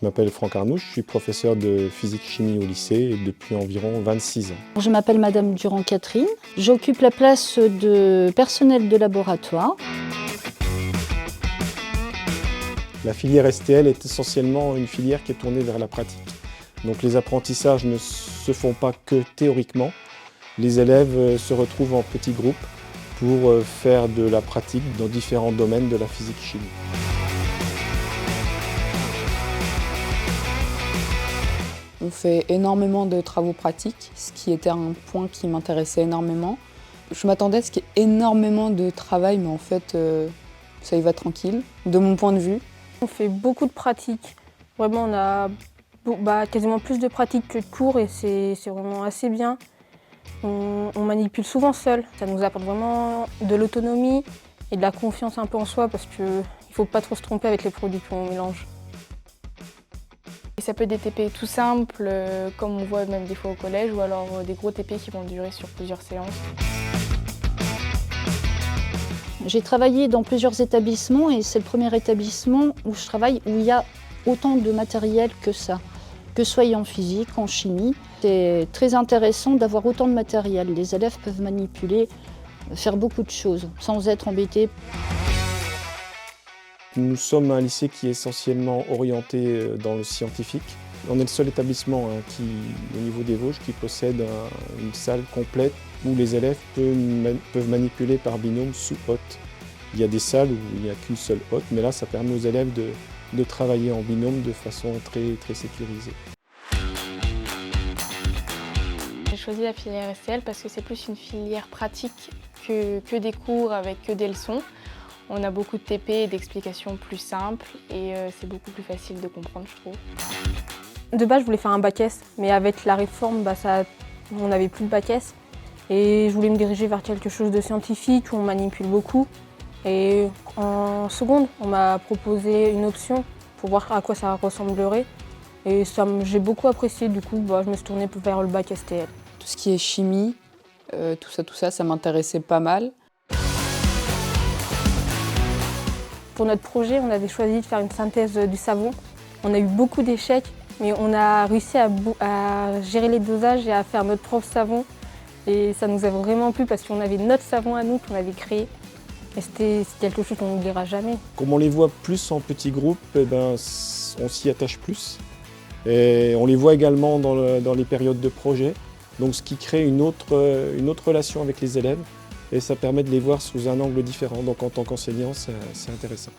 Je m'appelle Franck Arnouche, je suis professeur de physique-chimie au lycée depuis environ 26 ans. Je m'appelle Madame Durand-Catherine, j'occupe la place de personnel de laboratoire. La filière STL est essentiellement une filière qui est tournée vers la pratique. Donc les apprentissages ne se font pas que théoriquement. Les élèves se retrouvent en petits groupes pour faire de la pratique dans différents domaines de la physique-chimie. On fait énormément de travaux pratiques, ce qui était un point qui m'intéressait énormément. Je m'attendais à ce qu'il y ait énormément de travail, mais en fait, ça y va tranquille, de mon point de vue. On fait beaucoup de pratiques. Vraiment, on a quasiment plus de pratiques que de cours et c'est vraiment assez bien. On manipule souvent seul. Ça nous apporte vraiment de l'autonomie et de la confiance un peu en soi parce qu'il ne faut pas trop se tromper avec les produits qu'on mélange. Ça peut être des TP tout simples, comme on voit même des fois au collège, ou alors des gros TP qui vont durer sur plusieurs séances. J'ai travaillé dans plusieurs établissements et c'est le premier établissement où je travaille où il y a autant de matériel que ça. Que ce soit en physique, en chimie, c'est très intéressant d'avoir autant de matériel. Les élèves peuvent manipuler, faire beaucoup de choses sans être embêtés. Nous sommes un lycée qui est essentiellement orienté dans le scientifique. On est le seul établissement qui, au niveau des Vosges, qui possède une salle complète où les élèves peuvent manipuler par binôme sous hôte. Il y a des salles où il n'y a qu'une seule hôte, mais là ça permet aux élèves de travailler en binôme de façon très sécurisée. J'ai choisi la filière STL parce que c'est plus une filière pratique que des cours avec que des leçons. On a beaucoup de TP et d'explications plus simples et c'est beaucoup plus facile de comprendre, je trouve. De base, je voulais faire un bac S, mais avec la réforme, on n'avait plus de bac S. Et je voulais me diriger vers quelque chose de scientifique où on manipule beaucoup. Et en seconde, on m'a proposé une option pour voir à quoi ça ressemblerait. Et j'ai beaucoup apprécié, du coup, je me suis tournée vers le bac STL. Tout ce qui est chimie, tout ça, ça m'intéressait pas mal. Pour notre projet, on avait choisi de faire une synthèse du savon. On a eu beaucoup d'échecs, mais on a réussi à gérer les dosages et à faire notre propre savon. Et ça nous a vraiment plu parce qu'on avait notre savon à nous qu'on avait créé. Et c'était quelque chose qu'on n'oubliera jamais. Comme on les voit plus en petits groupes, on s'y attache plus. Et on les voit également dans les périodes de projet, donc ce qui crée une autre relation avec les élèves et ça permet de les voir sous un angle différent. Donc en tant qu'enseignant, c'est intéressant.